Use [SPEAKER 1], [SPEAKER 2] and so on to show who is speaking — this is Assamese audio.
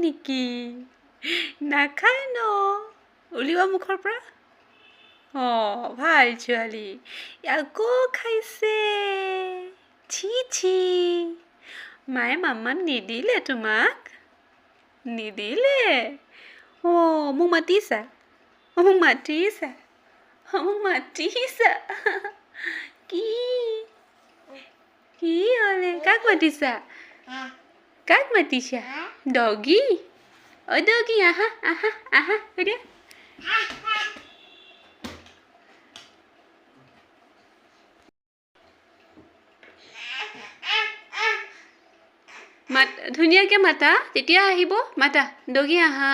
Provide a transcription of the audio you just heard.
[SPEAKER 1] নেকি নাখায় ন উলিওৱা মুখৰ পৰা অঁ ভাল ছোৱালী আকৌ খাইছে ছি ছি মায়ে মাম্মাক নিদিলে তোমাক নিদিলে অঁ মোক মাতিছা মোক মাতিছা মোক মাতিছা কি কি হ'লে কাক মাতিছা কাক মাতিছা ডগি অ' ডগি আহা আহা আহা এতিয়া মাত ধুনীয়াকৈ মাতা তেতিয়া আহিব মাতা ডগি আহা